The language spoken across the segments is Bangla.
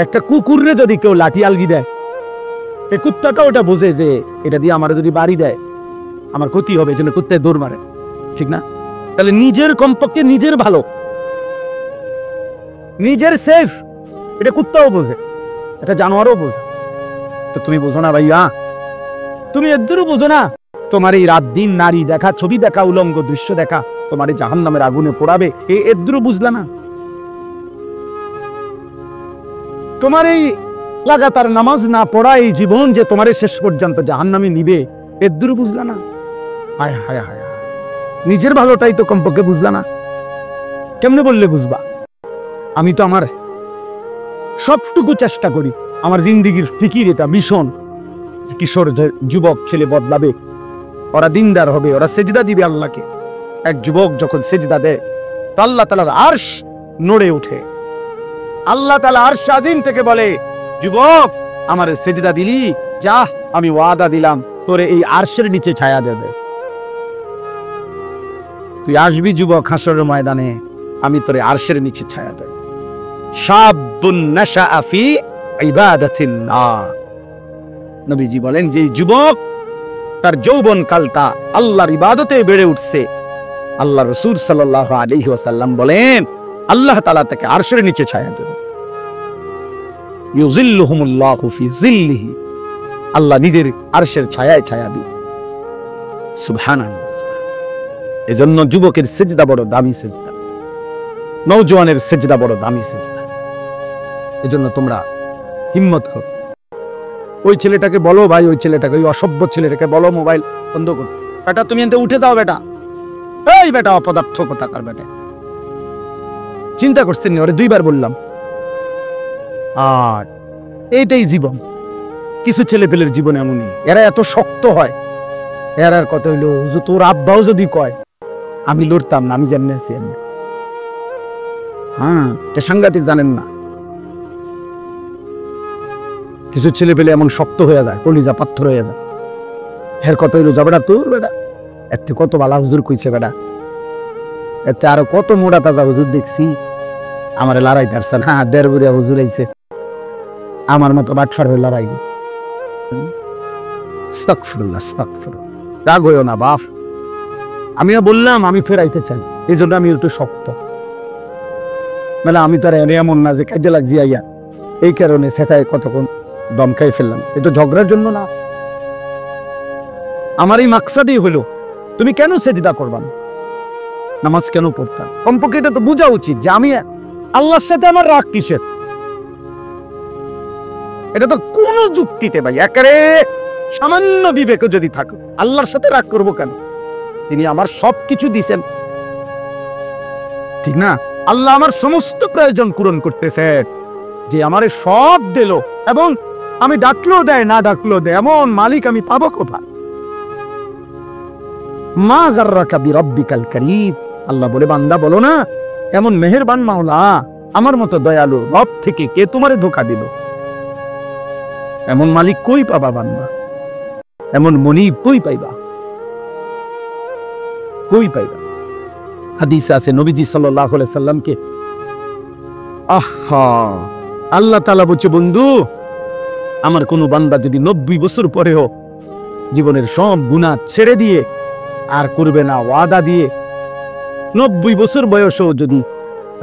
একটা কুকুররে যদি কেউ লাঠি আলগি দেয়, এই কুত্তাটা ওটা বোঝে যে এটা দিয়ে আমার যদি বাড়ি দেয় আমার ক্ষতি হবে, এই জন্য কুত্তায় দৌড় মারে, ঠিক না? তাহলে নিজের কমপক্ষে নিজের ভালো, নিজের সেফ, এটা কুত্তাও বোঝে, এটা জানোয়ারও বোঝে। তো তুমি বোঝো না ভাইয়া, তুমি এদেরও বোঝো না? তোমার এই রাত দিন নারী দেখা, ছবি দেখা, উলঙ্গ দৃশ্য দেখা তোমার এই জাহান্নামের আগুনে পোড়াবে, এই এদেরও বুঝলা না? তোমার এই লাগাতার নামাজ না পড়া এই জীবন যে তোমার শেষ পর্যন্ত জাহান্নামে নিবে, এদেরও বুঝলা না? হায় হায় হায়, নিজের ভালোটাই তো কমপক্ষে বুঝলা না। কেমনে বললে বুঝবা? আমি তো আমার সবটুকু চেষ্টা করি, আমার জিন্দিগির ফিকির এটা মিশন, কিশোর যুবক ছেলে বদলাবে, ওরা দিনদার হবে, ওরা সেজদা দিবে আল্লাহকে। এক যুবক যখন সেজদা দেয় তো আল্লাহ তাআলার আরশ নড়ে ওঠে। আল্লাহ তাআলা আরশ আজিম থেকে বলে, যুবক আমার সেজদা দিলি, যা আমি ওয়াদা দিলাম তোরে এই আরশের নিচে ছায়া দেবে। তুই আসবি যুবক হাসরের ময়দানে, আমি তোরে আরশের নিচে ছায়া দেব। শাবুন নাশাআ ফি ইবাদাতিল্লাহ, নবীজি বলেন যে যুবক তার যৌবন কালটা আল্লাহর ইবাদতে বেড়ে উঠছে, আল্লাহ রাসূল সাল্লাল্লাহু আলাইহি ওয়াসাল্লাম বলেন আল্লাহ তাআলা তাকে আরশের নিচে ছায়া দেবে। ইউযিল্লুহুমুল্লাহু ফি যিল্লিহি, আল্লাহ নিজের আরশের ছায়ায় ছায়া দিবে। সুবহানাল্লাহ। এজন্য যুবকের সেজদা বড় দামি সেজদা, নওজোয়ানের সেজদা বড় দামি সেজদা। এজন্য তোমরা হিম্মত করো। ওই ছেলেটাকে বলো ভাই, ওই ছেলেটাকে, ওই অসভ্য ছেলেটাকে বলো মোবাইল বন্ধ করতে। বেটা তুমি এতে উঠে যাও বেটা, এই বেটা অপদার্থ কোথাকার বেটা। চিন্তা করছেন নি? ওরে দুইবার বললাম। আর এইটাই জীবন। কিছু ছেলে পেলের জীবন এমনই, এরা এত শক্ত হয়। এরার কথা হইলো যে তোর আব্বাও যদি কয় আমি লড়তাম না, আমি যেমনি আছি এমনি। হ্যাঁ, এটা সাংঘাতিক, জানেন না? কিছু ছেলে পেলে এমন শক্ত হয়ে যায়, কলিজা পাথর হয়ে যায়। এর কথা হইলো, যা বেটা তোর বেটা, এতে কত বালা হুজুর কইছে বেটা, এতে আরো কত মোড়া তাজা হুজুর দেখছি, আমার লড়াই তারছে না, দেড় বুড়িয়া হুজুর আইছে, আমার মতো বাটফার হয়ে লড়াই। আস্তাগফিরুল্লাহ, আস্তাগফিরুল্লাহ। রাগ হইও না বাপ, আমিও বললাম আমি ফেরাইতে চাই, এই জন্য আমি একটু শক্ত। মানে আমি তো আর এমন না যে কাজে লাগছি আইয়া, এই কারণে সেটাই কতক্ষণ দম খাই ফেললাম। এটা ঝগড়ার জন্য না, আমার এই মাকসাদই হলো তুমি কেন সেজদা করবা না, নামাজ কেন পড়তাম? কমপক্ষে এটা তো বোঝা উচিত যে আমি আল্লাহর সাথে আমার রাগ কিসের। এটা তো কোনো যুক্তিতে ভাই, একেবারে সামান্য বিবেকে যদি থাকো, আল্লাহর সাথে রাগ করবো কেন? তিনি আমার সবকিছু দিছেন, ঠিক না? আল্লাহ আমার সমস্ত প্রয়োজন পূরণ করতেছে, যে আমারে সব দিল, এবং আমি ডাকলেও দেয়, না ডাকলেও দেয়, এমন মালিক আমি পাবো কোথায়? মা গাররাকা বিরাব্বিকাল কারীম, আল্লাহ বলে বান্দা বলো না, এমন মেহেরবান মাওলা, আমার মতো দয়ালু রব থেকে কে তোমারে ধোঁকা দিল? এমন মালিক কই পাবা বান্দা? এমন মনিব কই পাইবা? কই পাইবা? হাদিস আছে নবীজি সাল্লাল্লাহু আলাইহি সাল্লামকে আল্লাহ তাআলা বলছে, বন্ধু আমার কোন বান্দা যদি 90 বছর পরেও জীবনের সব গুনাহ ছেড়ে দিয়ে আর করবে না ওয়াদা দিয়ে, 90 বছর বয়সেও যদি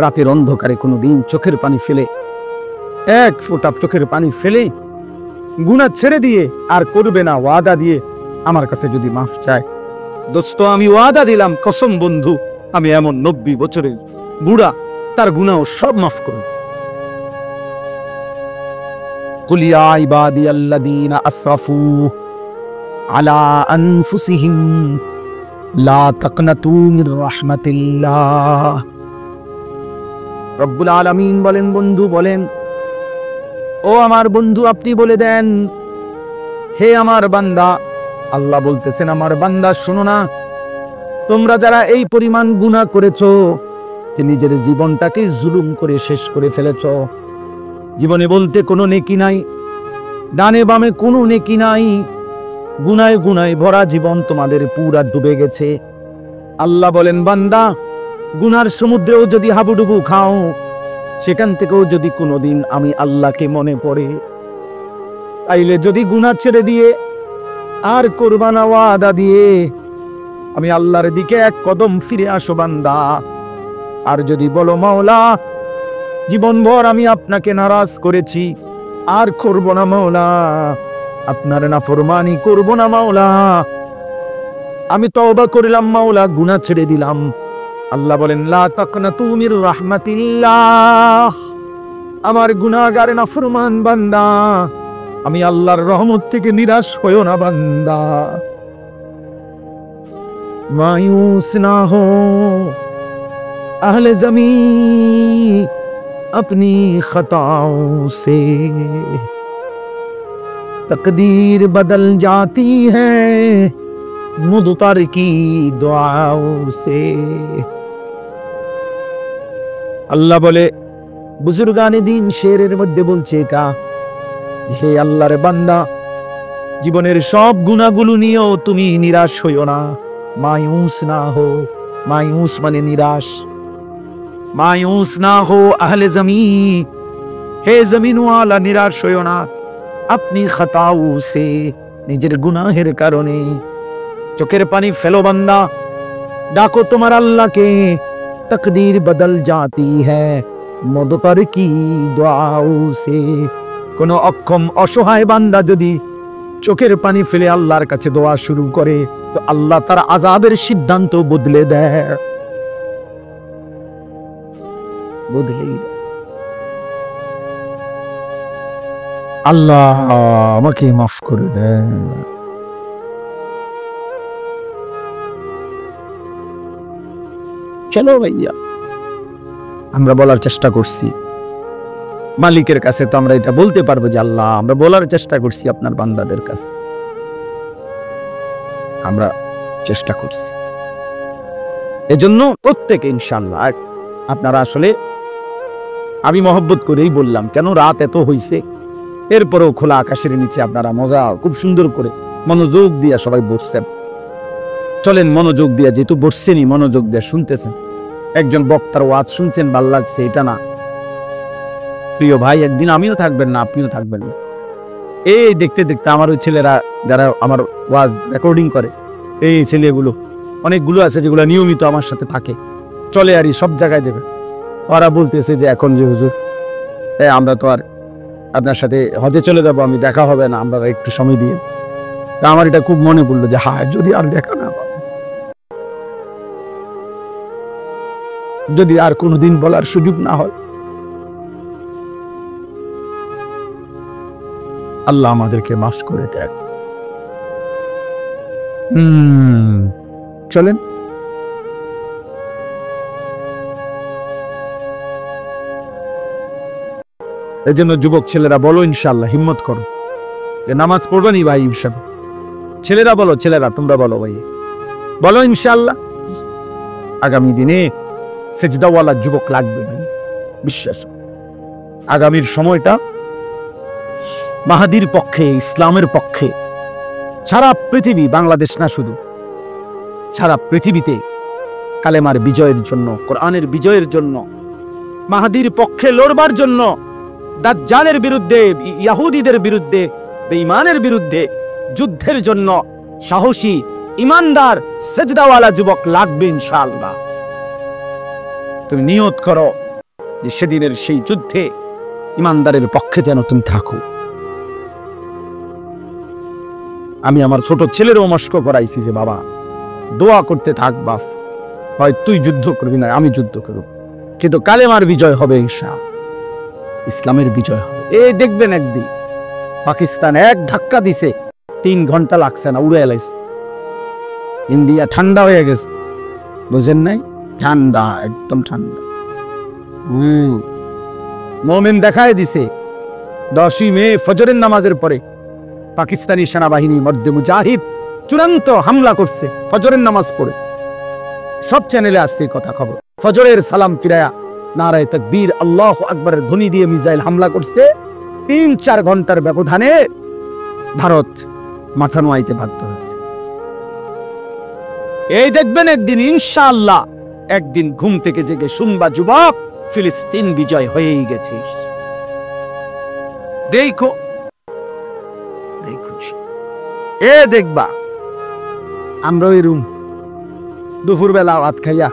রাতের অন্ধকারে কোনোদিন চোখের পানি ফেলে, এক ফোঁটা চোখের পানি ফেলে গুনাহ ছেড়ে দিয়ে আর করবে না ওয়াদা দিয়ে আমার কাছে যদি মাফ চায়, দোস্ত আমি ওয়াদা দিলাম, কসম বন্ধু, আমি এমন 90 বছরের বুড়া তার গুনাহ সব মাফ করব। কুল ইয়া ইবাদিয়াল্লাযীনা আসরাফু আলা আনফুসিহিম লা তাকনাতু মির রাহমাতিল্লাহ। রব্বুল আলামিন বলেন, বন্ধু বলেন, ও আমার বন্ধু আপনি বলে দেন, হে আমার বান্দা, আল্লাহ বলতেছেন আমার বান্দা শোনো না, তোমরা যারা এই পরিমাণ গুনাহ করেছো যে নিজের জীবনটাকে জুলুম করে শেষ করে ফেলেছো, জীবনে বলতে কোনো নেকি নাই, ডানে বামে কোনো নেকি নাই, গুনায় গুনায় ভরা জীবন তোমাদের পুরা ডুবে গেছে। আল্লাহ বলেন বান্দা, গুনার সমুদ্রেও যদি হাবুডুবু খাও, সেখান থেকেও যদি কোনোদিন আমি আল্লাহকে মনে পড়ে, তাইলে যদি গুনাহ ছেড়ে দিয়ে আর কোরবানা ওয়াদা দিয়ে আমি আল্লাহর দিকে এক কদম ফিরে আসো বান্দা, আর যদি বলো মাওলা জীবনভর আমি আপনাকে নারাজ করেছি, আর করব না মাওলা, আপনার নাফরমানি করব না মাওলা, আমি তওবা করলাম মাওলা, গুনাহ ছেড়ে দিলাম, আল্লাহ বলেন লা তাকনাতু মির রাহমাতিল্লাহ, আমার গুনাহগার নাফরমান বান্দা, আমি আল্লাহর রহমত থেকে নিরাশ হইও না বান্দা। मायूस ना हो अहले ज़मीं अपनी खताओं से, तकदीर बदल जाती है मुदतर की दुआओं से। अल्लाह बोले बुजुर्गाने दिन शेरेर मध्य बोलছে কা, হে আল্লাহর বান্দা জীবনের সব গুনাহগুলো নিয়েও তুমি নিরাশ হইও না, मायूस ना हो, मायूस माने निराश, मायूस ना हो अहले जमी, हे जमीन वाला निराश होयो ना अपनी खताओं से, निजेर गुनाहेर कारणे। चोखेर पानी फेलो बंदा, डाको तुम्हार अल्लाह के, तकदीर बदल जाती है मुदतर की दुआओं से। कोनो अक्षम असहाय बांदा जदि চোখের পানি ফেলে আল্লাহর কাছে দোয়া শুরু করে, তো আল্লাহ তার আযাবের সিদ্ধান্ত বদলে দেয়, বদলেই দেয়। আল্লাহ আমাকে মাফ করে দেন। চলো ভাইয়া, আমরা বলার চেষ্টা করছি মালিকের কাছে, তো আমরা এটা বলতে পারবো যে আল্লাহ আমরা বলার চেষ্টা করছি আপনার বান্দাদের কাছে, আমরা চেষ্টা করছি। এজন্য প্রত্যেকে ইনশাআল্লাহ, আপনারা আসলে আমি মহব্বত করেই বললাম, কেন রাত এত হইছে, এরপরেও খোলা আকাশের নিচে আপনারা মজা খুব সুন্দর করে মনোযোগ দিয়া সবাই বসছেন। চলেন মনোযোগ দিয়া, যেহেতু বসছেনই মনোযোগ দিয়া শুনতেছেন, একজন বক্তার ওয়াজ শুনছেন ভাল লাগছে এটা না, প্রিয় ভাই একদিন আমিও থাকবেন না, আপনিও থাকবেন না। এই দেখতে দেখতে আমার ওই ছেলেরা যারা আমার ওয়াজ রেকর্ডিং করে, এই ছেলেগুলো অনেকগুলো আছে যেগুলো নিয়মিত আমার সাথে থাকে, চলে আর সব জায়গায় দেবে, ওরা বলতেছে যে এখন যে হুজুর আমরা তো আর আপনার সাথে হজে চলে যাব, আমি দেখা হবে না, আমরা একটু সময় দিয়ে। তা আমার এটা খুব মনে পড়লো যে হ্যাঁ যদি আর দেখা না, যদি আর কোনোদিন বলার সুযোগ না হয়, আল্লাহ আমাদেরকে মাফ করে দেন। চলেন এই জন্য যুবক ছেলেরা বলো ইনশাআল্লাহ, হিম্মত করো, নামাজ পড়বেনি ভাই ইনশাআল্লাহ। ছেলেরা বলো, ছেলেরা তোমরা বলো ভাই, বলো ইনশাআল্লাহ আগামী দিনে সেজদাওয়ালা যুবক লাগবে ভাই, বিশ্বাস। আগামীর সময়টা মাহাদির পক্ষে, ইসলামের পক্ষে, সারা পৃথিবী, বাংলাদেশ না শুধু, সারা পৃথিবীতে কালেমার বিজয়ের জন্য, কোরআনের বিজয়ের জন্য, মাহাদির পক্ষে লড়বার জন্য, দাজ্জালের বিরুদ্ধে, ইহুদিদের বিরুদ্ধে, বেঈমানের বিরুদ্ধে যুদ্ধের জন্য সাহসী, ইমানদার, সেজদাওয়ালা যুবক লাগবে ইনশাআল্লাহ। তুমি নিয়ত করো যে সেদিনের সেই যুদ্ধে ইমানদারের পক্ষে যেন তুমি থাকো। আমি আমার ছোট ছেলেরও মস্ক করাইছি যে বাবা দোয়া করতে থাক বাপ, হয় তুই যুদ্ধ করবি না আমি যুদ্ধ করব, কিন্তু কালেমার বিজয় হবে ইনশাআল্লাহ, ইসলামের বিজয় হবে। এই দেখবেন একদিন পাকিস্তান এক ধাক্কা দিছে, 3 ঘন্টা লাগছে না, উড়ে এলাইছে। ইন্ডিয়া ঠান্ডা হয়ে গেছে, বুঝেন নাই? ঠান্ডা, একদম ঠান্ডা। মোমেন দেখায় দিছে 10ই মে ফজরের নামাজের পরে পাকিস্তানি সেনাবাহিনী মধ্যে মুজাহিদ চূড়ান্ত হামলা করছে ফজরের নামাজ পড়ে। সব চ্যানেলে আসছে কথা খবর। ফজরের সালাম ফিরায়া নারায়ে তাকবীর আল্লাহু আকবারের ধ্বনি দিয়ে মিসাইল হামলা করছে। 3-4 ঘন্টার ব্যবধানে ভারত মাথা নোয়াইতে বাধ্য হয়েছে। এই দেখবেন একদিন ইনশাআল্লাহ, একদিন ঘুম থেকে জেগে শুনবা যুবক ফিলিস্তিন বিজয় হয়েই গেছে। দেখো এ দেখবা আমরা ওই রুম দুপুরবেলা ভাত খাইয়া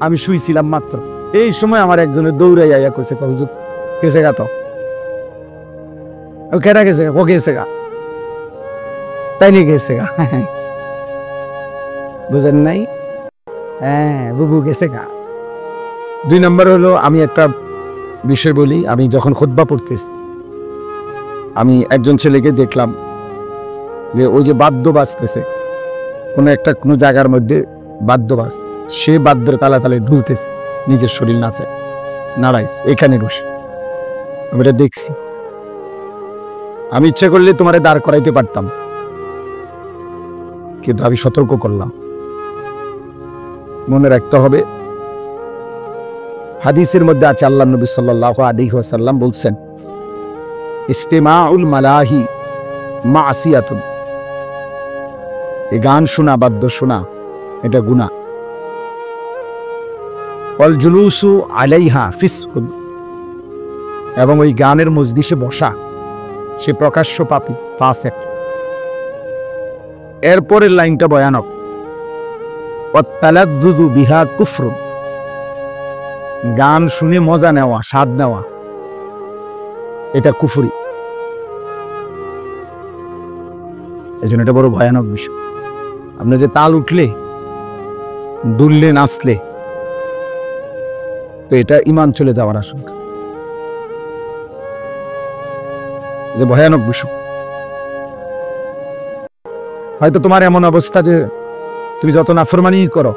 আমি শুইছিলাম মাত্র, এই সময় আমার একজনের দৌড়াই আইয়া কইছে হুজুর গেছে গা, তো কেটা গেছে, ও গেছে গা, তাই নিয়ে গেছে গা, বুঝেন নাই? হ্যাঁ বুবু গেছে গা। 2 নম্বর হলো আমি একটা বিষয় বলি, আমি যখন খুতবা পড়তেছি আমি একজন ছেলেকে দেখলাম যে ওই যে বাদ্য বাজতেছে কোনো জায়গার মধ্যে বাদ্য বাজ, সে বাদ্যের তালে তালে ঢুলতেছে, নিজের শরীর নাচে নাড়াইছে এখানে বসে, আমি এটা দেখছি। আমি ইচ্ছা করলে তোমারে দাঁড় করাইতে পারতাম, কিন্তু আমি সতর্ক করলাম। মনে রাখতে হবে, হাদিসের মধ্যে আছে আল্লাহ নবী সাল্লাল্লাহু আলাইহি ওয়াসাল্লাম বলছেন, ইস্তিমাউল মালাহি মাসিয়াতুন, এই গান শোনা, বাদ্য শোনা এটা গুনাহ। ওয়াল জুলুসু আলাইহা ফিসকুন, এবং ওই গানের মজলিসে বসা সে প্রকাশ্য পাপী, ফাসিক। এরপরের লাইনটা ভয়ানক, ওয়াত্তালাজ্জুযু বিহা কুফরুন, গান শুনে মজা নেওয়া, স্বাদ নেওয়া এটা কুফরি। এজন্য এটা বড় ভয়ানক বিষয়। আপনি যে তাল উঠলে, দুললে, নাচলে, তো এটা ঈমান চলে যাওয়ার আশঙ্কা, যে ভয়ানক বিষয়। হয়তো তোমার এমন অবস্থা যে তুমি যত নাফরমানি করো,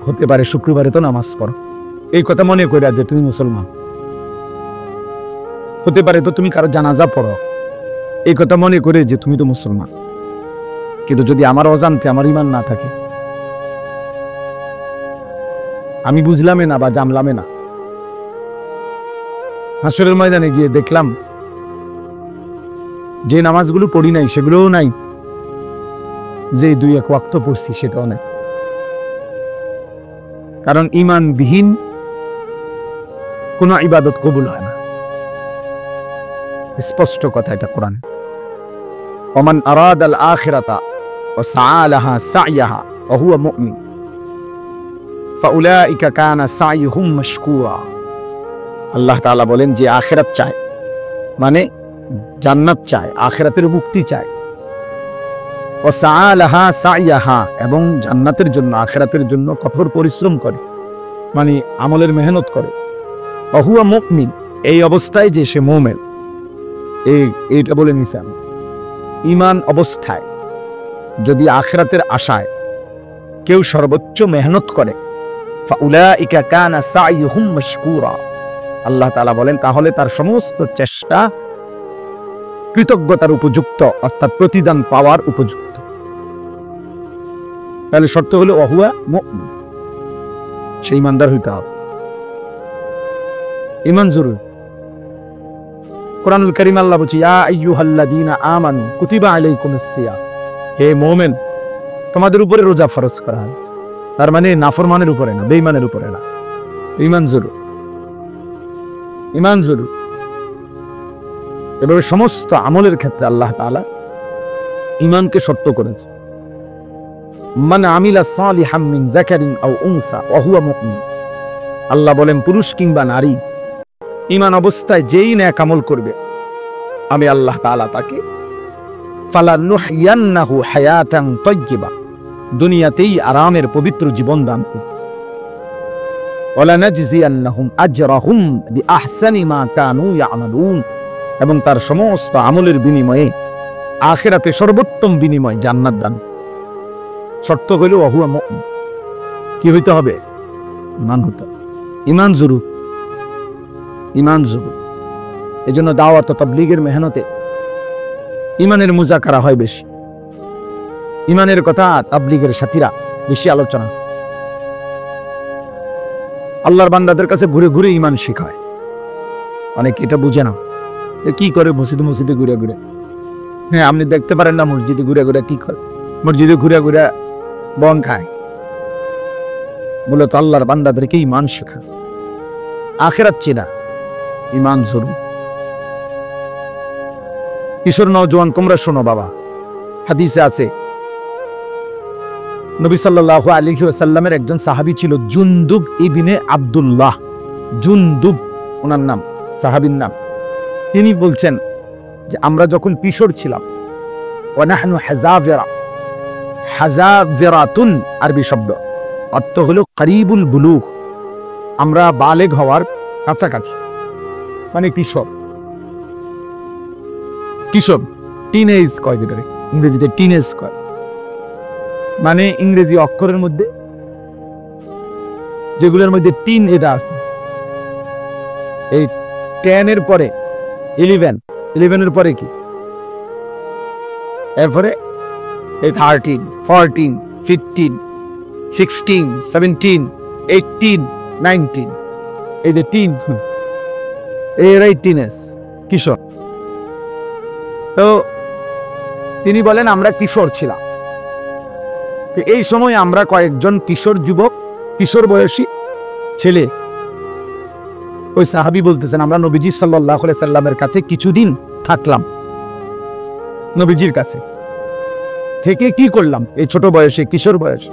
হতে পারে শুক্রবারে তো নামাজ পড়ো, এই কথা মনে করে যে তুমি মুসলমান। হতে পারে তো তুমি কারো জানাজা পড়ো, এই কথা মনে করে যে তুমি তো মুসলমান। কিন্তু যদি আমার অজান্তে আমার ঈমান না থাকে, আমি বুঝলামে না বা জানলামে না, হাসরের ময়দানে গিয়ে দেখলাম যে নামাজগুলো পড়ি নাই সেগুলোও নাই, যে 2-1 ওয়াক্ত পড়ছি সেটাও নাই। কারণ ঈমান বিহীন কোনো ইবাদত কবুল হয় না, স্পষ্ট কথা এটা কোরআন। ওমান আরাদাল আখিরাতা ওয়া সাআ লাহা সা'য়াহা ওয়া হুয়া মুমিন ফাউলাইকা কানা সা'য়ুহুম মাশকুরা। আল্লাহ তাআলা বলেন, যে আখিরাত চায়, মানে জান্নাত চায়, আখিরাতের মুক্তি চায়, ওয়া সাআ লাহা সা'য়াহা, এবং জান্নাতের জন্য, আখিরাতের জন্য কঠোর পরিশ্রম করে, মানে আমলের মেহনত করে, ওয়া হুয়া মুমিন, এই অবস্থায় যে সে মুমিন। এইটা বলে নিছে আমি, ঈমান অবস্থায় যদি আখিরাতের আশায় কেউ সর্বোচ্চ মেহনত করে, ফাউলাইকা কানা সা'য়ুহুম মাশকুরা, আল্লাহ তাআলা বলেন তাহলে তার সমস্ত চেষ্টা কৃতজ্ঞতার উপযুক্ত, অর্থাৎ প্রতিদান পাওয়ার উপযুক্ত। তাহলে শর্ত হলো ওয়া হুয়া মুমিন, সে ঈমানদার হইতে হবে। ঈমান জরুরি। কোরআনুল কারীম আল্লাহ বলছে, ইয়া আইয়ুহাল্লাযীনা আমানু কুতিবা আলাইকুমুস সিয়াম, হে মুমিন তোমাদের উপরে রোজা ফরজ করা হয়েছে। তার মানে নাফরমানের উপরে না, বেঈমানের উপরে না। ঈমান জরুরি, ঈমান জরুরি। এভাবে সমস্ত আমলের ক্ষেত্রে আল্লাহ তাআলা ঈমানকে শর্ত করেছে। মান আমিলা সালিহাম মিন যাকারিন আও উনসা ওয়া হুয়া মুমিন, আল্লাহ বলেন পুরুষ কিংবা নারী ঈমান অবস্থায় যেই নেক আমল করবে, আমি আল্লাহ তাআলা তাকে ফালানুহইয়ান্নাহু হায়াতান তাইয়্যিবা, দুনিয়াতেই আরামের পবিত্র জীবন দান করব। ওয়ালা নাজজিয়ান্নাহুম আজরাহুম বিআহসানি মা কানু ইয়ামালুন, এবং তার সমস্ত আমলের বিনিময়ে আখিরাতে সর্বোত্তম বিনিময় জান্নাত দান। শর্ত হইল ওয়া হুয়া মুমিন, কি হইতে হবে? ঈমান হতে হবে। ঈমান জরুরি, ঈমান জরুরি। এজন্য দাওয়াত ও তাবলীগের মেহনতে ঈমানের মুযাকারা হয় বেশি, ঈমানের কথা তাবলীগের সাথীরা বেশি আলোচনা। আল্লাহর বান্দাদের কাছে ঘুরে ঘুরে ঈমান শেখায়। অনেক এটা বুঝে না, কি করে মসজিদে মসজিদে ঘুরে ঘুরে। হ্যাঁ, আপনি দেখতে পারেন না মসজিদে ঘুরে ঘুরে কি করে, মসজিদে ঘুরে ঘুরে বন খায়। মূলত আল্লাহর বান্দাদেরকে ঈমান শেখায়। আখিরাত চেনা, ঈমান জরুরি। কিশোর নওজোয়ান তোমরা শোনো বাবা, হাদিসে আছে নবী সাল্লাল্লাহু আলাইহি ওয়াসাল্লামের একজন সাহাবী ছিল জুনদুব ইবনে আব্দুল্লাহ, জুনদুব ওনার নাম, সাহাবীর নাম। তিনি বলছেন যে আমরা যখন কিশোর ছিলাম, ওয়া নাহনু হাযাবিরা, হাযাবিরাতুন আরবি শব্দ, অর্থ হলো করিবুল বুলুগ, আমরা বালেগ হওয়ার কাছাকাছি, মানে কিশোর। কিশোর টিনেজ কয় যেটাকে ইংরেজিতে টিনেজ কয়, মানে ইংরেজি অক্ষরের মধ্যে যেগুলোর মধ্যে টিন এটা আছে, এই 10 এর পরে 11, 11 এর পরে কি, এরপরে এই 13, 14, 15, 16, 17, 18, 19, এই যে টিন, এরাই টিনেজ, কিশোর। তো তিনি বলেন আমরা কিশোর ছিলাম। এই সময় আমরা কয়েকজন কিশোর যুবক, কিশোর বয়সী ছেলে, ওই সাহাবী বলতেছেন আমরা নবীজি সাল্লাল্লাহু আলাইহি সাল্লামের কাছে কিছুদিন থাকলাম। নবীজির কাছে থেকে কি করলাম এই ছোট বয়সে, কিশোর বয়সে?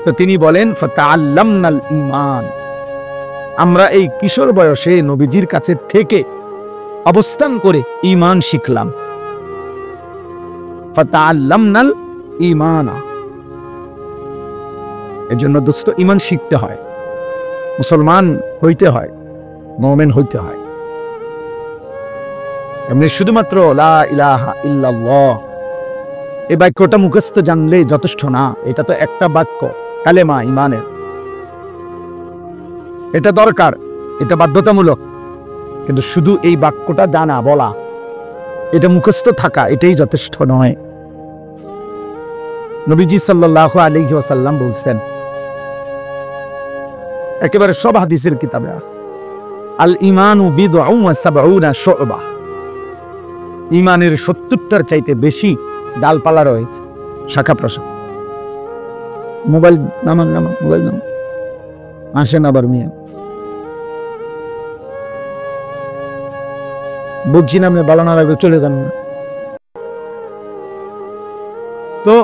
তো তিনি বলেন ফাতাআল্লামনাল ঈমান, আমরা এই কিশোর বয়সে নবীজির কাছে থেকে অবস্থান করে ঈমান শিখলাম। ফাতাআল্লামনাল ঈমানা, এজন্য দোস্ত ঈমান শিখতে হয়, মুসলমান হইতে হয়, মুমিন হইতে হয়। এমনি শুধুমাত্র লা ইলাহা ইল্লাল্লাহ এই বাক্যটা মুখস্থ জানলে যথেষ্ট না। এটা তো একটা বাক্য, কালেমা ঈমানের, এটা দরকার, এটা বাধ্যতামূলক। কিন্তু শুধু এই বাক্যটা জানা, বলা, এটা মুখস্থ থাকা, এটাই যথেষ্ট নয়। নবীজি সাল্লাল্লাহু আলাইহি ওয়াসাল্লাম বলছেন, একেবারে সব হাদিসের কিতাবে আছে, আল ঈমানু বিদউন ওয়া সাবউনা শু'বা, ঈমানের 70টার চাইতে বেশি ডালপালা রয়েছে, শাখা প্রশাখা। মোবাইল নামান, মোবাইল নামান, আসেন আবার মিয়া, বুঝছি না, আপনি ভালো না লাগবে চলে যান না। তো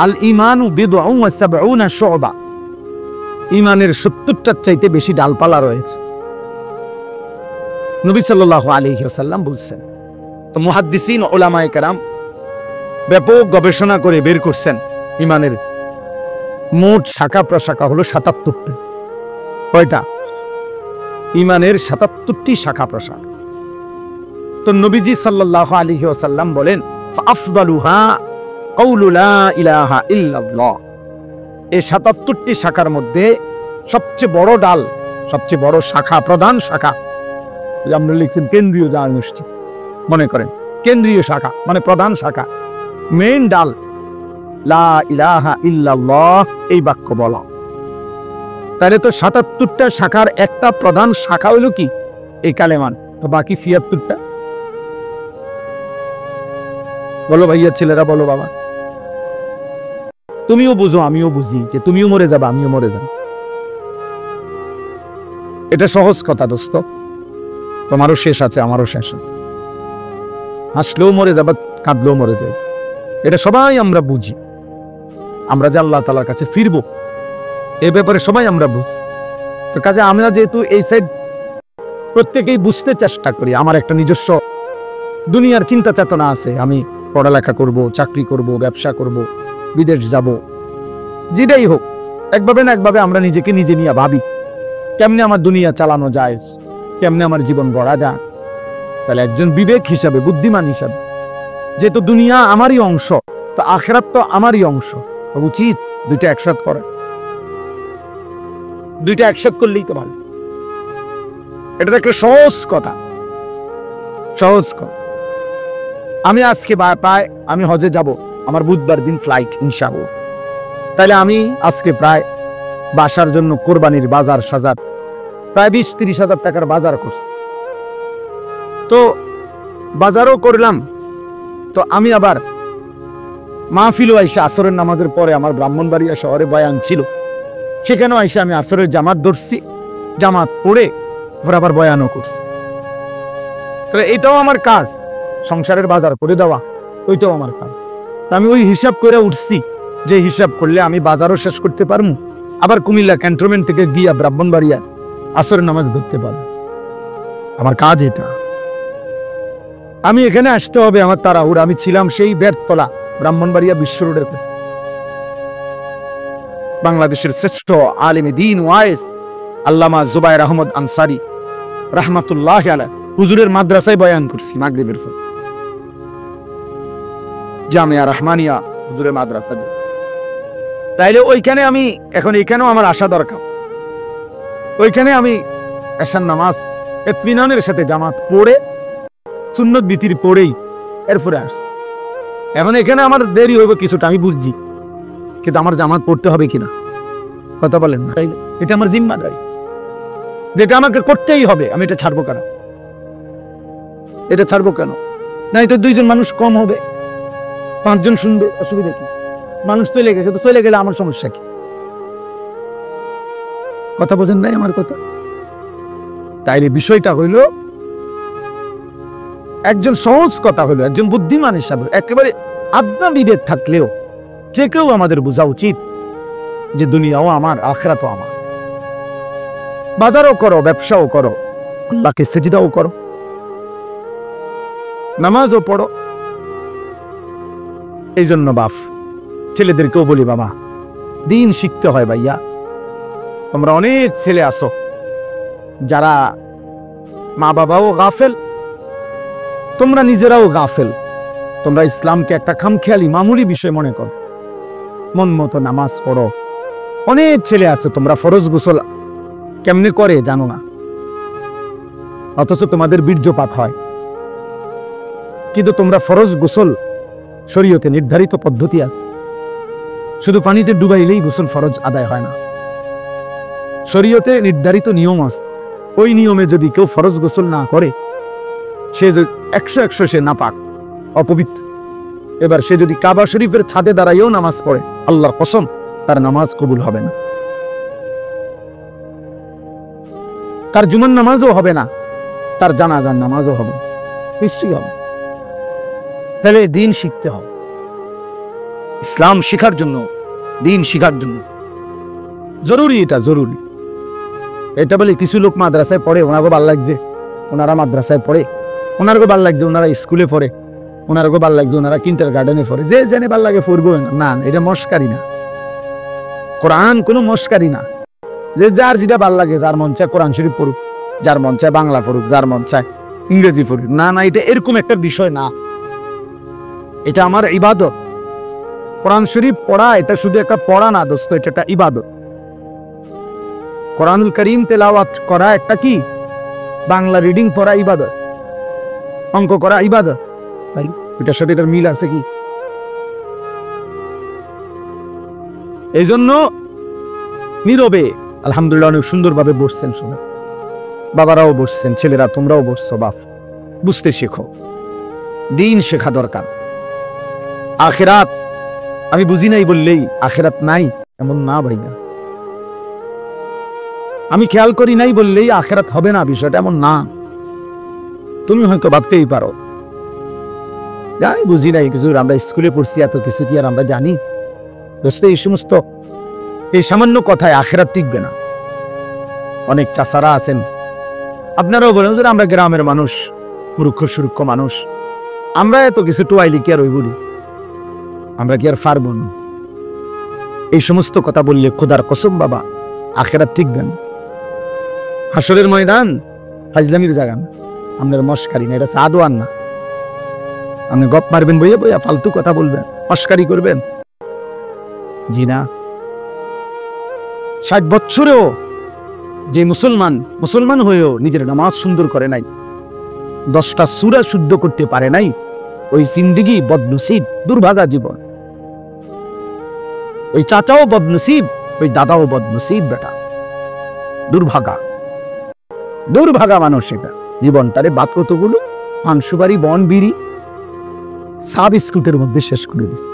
আল ঈমানু বিদউন ওয়া সাবউনা শু'বা, ঈমানের 70টার চাইতে বেশি ডালপালা রয়েছে, নবী সাল্লাল্লাহু আলাইহি ওয়াসাল্লাম বলছেন। তো মুহাদ্দিসিন উলামায়ে কেরাম ব্যাপক গবেষণা করে বের করছেন ঈমানের মোট শাখা প্রশাখা হলো 77টা। কয়টা? ঈমানের 77টি শাখা প্রশাখা। তো নবীজি সাল্লাল্লাহু আলাইহি ওয়াসাল্লাম বলেন ফাআফদালুহা কাউলু লা ইলাহা ইল্লাল্লাহ, এই 77টি শাখার মধ্যে সবচেয়ে বড় ডাল, সবচেয়ে বড় শাখা, প্রধান শাখা, আমরা লিখছেন কেন্দ্রীয় জানুষ্ঠি, মনে করেন কেন্দ্রীয় শাখা মানে প্রধান শাখা, মেইন ডাল, লা ইলাহা ইল্লাল্লাহ এই বাক্য বলা। তাহলে তো 77টা শাখার একটা প্রধান শাখা হইল কি? এই কালেমান। তো বাকি 76টা বলো ভাইয়া, ছেলেরা বলো বাবা, তুমিও বুঝো আমিও বুঝি যে তুমিও মরে যাবে আমিও মরে যাব, এটা সহজ কথা দোস্ত। তোমারও শেষ আছে, আমারও শেষ আছে, হাসলেও মরে যাবে, কাঁদলেও মরে যায়, এটা সবাই আমরা বুঝি। আমরা যে আল্লাহ তাআলার কাছে ফিরবো এ ব্যাপারে সবাই আমরা বুঝি। তো কাজে আমরা যেহেতু এই সাইড প্রত্যেকেই বুঝতে চেষ্টা করি, আমার একটা নিজস্ব দুনিয়ার চিন্তা চেতনা আছে, আমি পড়ালেখা করব, চাকরি করব, ব্যবসা করব, বিদেশ যাব, যেটাই হোক, একভাবে না একভাবে আমরা নিজেকে নিজে নিয়ে ভাবি কেমনে আমার দুনিয়া চালানো যায়, কেমনে আমার জীবন গড়া যায়। তাহলে একজন বিবেক হিসাবে, বুদ্ধিমান হিসাবে, যেহেতু দুনিয়া আমারই অংশ, তো আখিরাত তো আমারই অংশ, উচিত দুইটা একসাথে করে, দুইটা একসাথে করলেই তো ভালো। এটা তো একটা সহজ কথা, সহজ কথা। আমি আজকে প্রায় আমি হজে যাব, আমার বুধবার দিন ফ্লাইট ইনশাআল্লাহ। তাহলে আমি আজকে প্রায় বাসার জন্য কোরবানির বাজার সাজার প্রায় 20-30 হাজার টাকার বাজার করছি। তো বাজারও করলাম, তো আমি আবার মাহফিল আইসা আসরের নামাজের পরে আমার ব্রাহ্মণবাড়িয়া শহরে বয়ান ছিল, সেখানেও আইসা আমি আসরের জামাত ধরছি, জামাত পড়ে আবার বয়ানও করছি। তো এটাও আমার কাজ, সংসারের বাজার করে দেওয়া ওইটাও আমার কাজ। আমি ওই হিসাব করে উঠছি যে হিসাব করলে আমি বাজারও শেষ করতে পারবো, আবার কুমিল্লা ক্যান্টনমেন্ট থেকে গিয়া ব্রাহ্মণবাড়িয়া আসরের নামাজ ধরতে পারবো। আমার কাজ এটা। আমি এখানে আসতে হবে আমার তাড়াহুড়া। আমি ছিলাম সেই বেড়তলা ব্রাহ্মণবাড়িয়া বিশ্ব রোডের কাছে। বাংলাদেশের শ্রেষ্ঠ আলিম দ্বীন ওয়াইজ আল্লামা জুবায়ের আহমদ আনসারী রাহমাতুল্লাহ আলাইহি হুজুরের মাদ্রাসায় বয়ান করছি মাগরিবের পর, জামিয়া রহমানিয়া হুজুরের মাদ্রাসা। তাইলে ওইখানে আমি এখন এখানেও আমার আসা দরকার। ওইখানে আমি এশার নামাজ ইতমিনানের সাথে জামাত পড়ে সুন্নত বিতির পড়েই এরপরে আসছি। এখন এখানে আমার দেরি হইব কিছুটা, আমি বুঝছি, কিন্তু আমার জামাত পড়তে হবে কিনা কথা বলেন না। এটা আমার জিম্মাদারি, যেটা আমাকে করতেই হবে। আমি এটা ছাড়বো কেন? এটা ছাড়বো কেন? নাই তো 2 জন মানুষ কম হবে, 5 জন শুনবে, অসুবিধা কি? মানুষ চলে গেছে, তো চলে গেলে আমার সমস্যা কি? কথা বোঝেন নাই আমার কথা? তাইলে বিষয়টা হইল, একজন সহজ কথা হলো, একজন বুদ্ধিমান হিসাবে একেবারে আদনা বিবেক থাকলেও যে কেউ আমাদের বোঝা উচিত যে দুনিয়াও আমার, আখিরাতও আমার। বাজারও করো, ব্যবসাও করো, আল্লাহকে সিজদাও করো, নামাজও পড়ো। এই জন্য বাপ ছেলেদেরকেও বলি, বাবা দিন শিখতে হয় ভাইয়া। তোমরা অনেক ছেলে আসো যারা মা বাবাও গাফেল, তোমরা নিজেরাও গাফেল। তোমরা ইসলামকে একটা খামখেয়ালি মামুলি বিষয় মনে করো, মন মতো নামাজ পড়ো। অনেক ছেলে আছে তোমরা ফরজ গোসল কেমনে করে জানো না, অথচ তোমাদের বীর্যপাত হয়। কিন্তু তোমরা ফরজ গোসল শরীয়তে নির্ধারিত পদ্ধতি আছে, শুধু পানিতে ডুবাইলেই গোসল ফরজ আদায় হয় না। শরীয়তে নির্ধারিত নিয়ম আছে, ওই নিয়মে যদি কেউ ফরজ গোসল না করে সে 100 সে নাপাক, অপবিত্র। এবার সে যদি কাবা শরীফের ছাদে দাঁড়াইও নামাজ পড়ে, আল্লাহর কসম তার নামাজ কবুল হবে না, তার জুমার নামাজও হবে না, তার জানাজার নামাজও হবে না, নিশ্চয়ই হবে। তাহলে দিন শিখতে হবে, ইসলাম শিখার জন্য, দিন শিখার জন্য জরুরি, এটা জরুরি। এটা বলে কিছু লোক মাদ্রাসায় পড়ে, ওনাকে ভালো লাগছে ওনারা মাদ্রাসায় পড়ে, ওনারকে ভালো লাগছে ওনারা স্কুলে পড়ে, ওনারকে ভালো লাগছে ওনারা কিন্টার গার্ডেনে পড়ে, যে জেনে ভালো লাগে পড়বো না। এটা মস্কারি না, কোরআন কোনো মস্কারি না। যে যার যেটা ভালো লাগে, যার মন চায় কোরআন শরীফ পড়ুক, যার মন চায় বাংলা পড়ুক, যার মন চায় ইংরেজি পড়ুক, না না, এটা এরকম একটা বিষয় না। এটা আমার ইবাদত। কোরআন শরীফ পড়া এটা শুধু একটা পড়া না দোস্ত, এটা একটা ইবাদত। কোরআনুল কারীম তেলাওয়াত করা একটা কি, বাংলা রিডিং পড়া ইবাদত, অঙ্ক করা ইবাদত। তাই এটার সাথে এটার মিল আছে কি? এই জন্য নীরবে আলহামদুলিল্লাহ অনেক সুন্দরভাবে বসছেন, শুনে বাবারাও বসছেন, ছেলেরা তোমরাও বসছো। বাপ বুঝতে শেখো, দিন শেখা দরকার। আখিরাত আমি বুঝি নাই বললেই আখিরাত নাই এমন না ভাইয়া, আমি খেয়াল করি নাই বললেই আখিরাত হবে না, বিষয়টা এমন না। তুমি হয়তো ভাবতেই পারো যাই বুঝি নাই কিছু, আমরা স্কুলে পড়ছি এত কিছু কি আর আমরা জানি? দোস্ত এই সমস্ত এই সামান্য কথায় আখিরাত টিকবে না। অনেক চাষারা আছেন, আপনারাও বলেন যে আমরা গ্রামের মানুষ, মূর্খ সুরক্ষ মানুষ, আমরা এত কিছু টোয়াইলি কি আর ওই বলি, আমরা কি আর পারব না? এই সমস্ত কথা বললে খোদার কসম বাবা আখিরাত টিকবে না। হাসরের ময়দান ফাজলামির জায়গা না, আপনার মস্কারি না, এটা সাদওয়ান না। আপনি গপ মারবেন বইয়া বইয়া, ফালতু কথা বলবেন, মস্কারি করবেন, জি না। 60 বছরেও যে মুসলমান হয়েও নিজের নামাজ সুন্দর করে নাই, 10টা সূরা শুদ্ধ করতে পারে নাই, ওই জিন্দেগি বদনসিব, দুর্ভাগা জীবন। ওই চাচাও বদনসিব, ওই দাদাও বদনসিব, বেটা দুর্ভাগা মানুষ। এটা জীবনটারে বাদ কতগুলো পানসুবাড়ি বন বিড়ি সাব স্কুটের মধ্যে শেষ করে দিছে,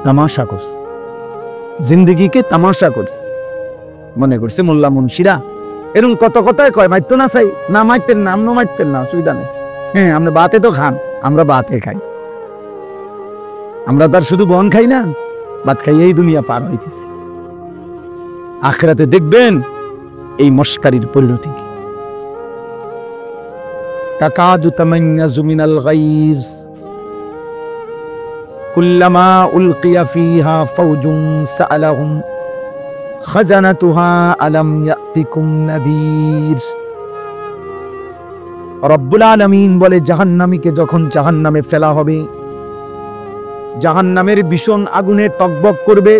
তামাশা করছে। জিন্দগিকে তামাশা করছে, মনে করছে মোল্লা মুন্সিরা এরকম কত কথায় কয় মাইতো না চাই না, মাইতেন না, আমরা মাইতেন না, অসুবিধা নেই। হ্যাঁ, আমরা বাতে তো খান, আমরা বাতে খাই, আমরা তার শুধু বন খাই না, ভাত খাই, এই দুনিয়া পার হইতেছি। আখিরাতে দেখবেন এই মস্কারির পরিণতি কি। তাকাদু তামান্নাজু মিনাল গাইজ কুল্লামা উলকিয়া ফিহা ফাওজুন সাআলাহুম খাজানাতুহা আলাম ইয়াতিকুম নাযীর। রব্বুল আলামিন বলে, জাহান্নামীকে যখন জাহান্নামে ফেলা হবে, জাহান্নামের ভীষণ আগুনে টকবক করবে,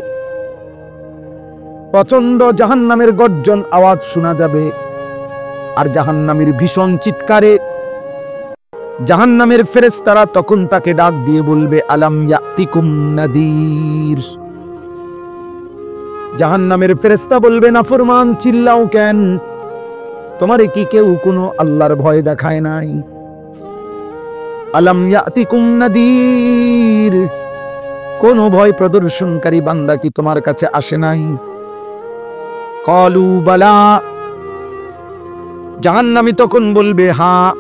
প্রচন্ড জাহান্নামের গর্জন আওয়াজ শোনা যাবে, আর জাহান্নামের ভীষণ চিৎকারে জাহান্নামের ফেরেশতারা তখন তাকে ডাক দিয়ে বলবে, আলাম ইয়াতিকুম নাযীর। জাহান্নামের ফেরেশতা বলবে, নাফরমান চিল্লাও কেন, তোমারে কি কেউ কোনো আল্লাহর ভয় দেখায় নাই? আলাম ইয়াতিকুম নাযীর, কোন ভয় প্রদর্শনকারী বান্দা কি তোমার কাছে আসে নাই? ক্বালু বালা, জাহান্নামী তখন বলবে, হ্যাঁ,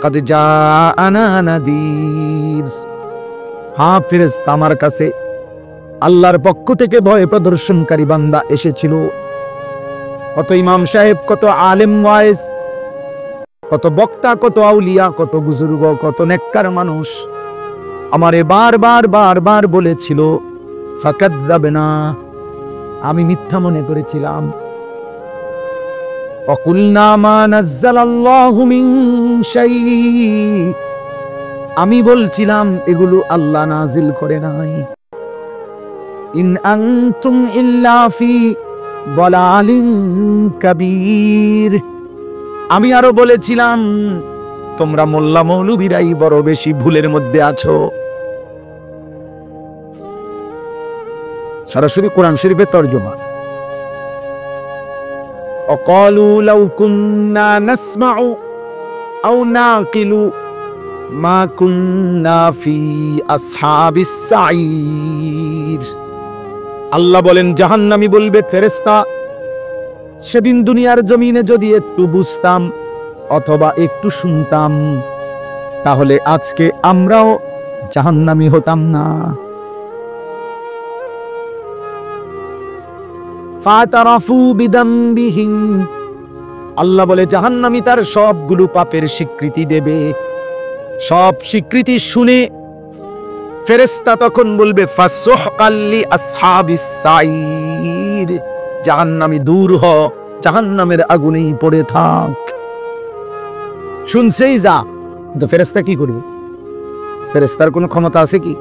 কাদ জাআনা নাযীর, হ্যাঁ ফেরেশতা, আমার কাছে আল্লাহর পক্ষ থেকে ভয় প্রদর্শনকারী বান্দা এসেছিল। কত ইমাম সাহেব, কত আলেম ওয়াইজ, কত বক্তা, কত আউলিয়া, কত বুজুর্গ, কত নেককার মানুষ আমারে বারবার বারবার বলেছিল, ফাকাযযাবনা, আমি মিথ্যা মনে করেছিলাম। ওয়াকুলনা মা নাযালাল্লাহু মিন শাই, আমি বলছিলাম এগুলো আল্লাহ নাজিল করে নাই। ইন আনতুম ইল্লা ফি দালালিন কাবীর, আমি আরো বলেছিলাম তোমরা মোল্লা মৌলবীরাই বড় বেশি ভুলের মধ্যে আছো। সরাসরি কোরআন শরীফের তরজমা। অকালু লাউ কুন্না নাসমাউ আও নাকিলু মা কুন্না ফি আসহাবিস সাঈর। আল্লাহ বলেন, জাহান্নামী বলবে, ফেরেশতা, সেদিন দুনিয়ার জমিনে যদি একটু বুঝতাম অথবা একটু শুনতাম, তাহলে আজকে আমরাও জাহান্নামী হতাম না। ফাতারাফু বিদামবিহিম, আল্লাহ বলে জাহান্নামী তার সবগুলো পাপের স্বীকৃতি দেবে। সব স্বীকৃতি শুনে ফেরেশতা তখন বলবে, ফাসুহকাল লি আসহাবিস সাঈর, জাহান্নামী দূর হ, জাহান্নামের আগুনেই পড়ে থাক। শুনছেই যা, কিন্তু ফেরেশতা কি করবে? ফেরেশতার কোনো ক্ষমতা আছে কি?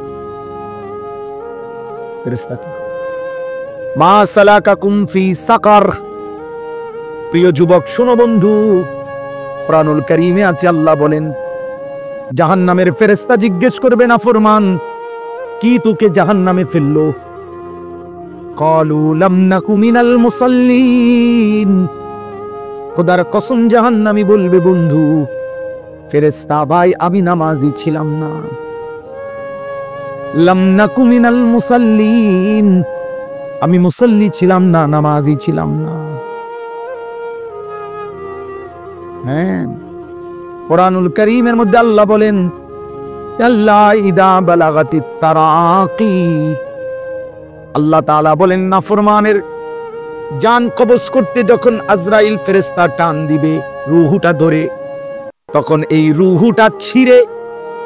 ফেরেশতা কি? মা সালাকাকুম ফি সাকার। প্রিয় যুবক শোনো বন্ধু, কুরআনুল কারীমে আছে, আল্লাহ বলেন জাহান্নামের ফেরেশতা জিজ্ঞেস করবে, নাফরমান, কি তোকে জাহান্নামে ফেললো? ক্বালু লাম নাকু মিনাল মুসাল্লিন, খোদার কসম জাহান্নামী বলবে, বন্ধু ফেরেশতা ভাই, আমি নামাজি ছিলাম না। লাম নাকু মিনাল মুসাল্লিন, আমি মুসল্লি ছিলাম না, নামাজি ছিলাম না। হ্যাঁ, কুরআনুল কারীমের মধ্যে আল্লাহ বলেন, কাল্লা ইদা বালাগাতিত তারাকি, আল্লাহ তাআলা বলেন নাফরমানের জান কবজ করতে যখন আজরাইল ফেরেশতা টান দিবে রূহটা ধরে, তখন এই রূহটা ছিঁড়ে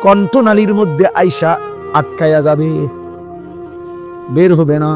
কণ্ঠনালীর মধ্যে আইসা আটকায়া যাবে, বের হবে না।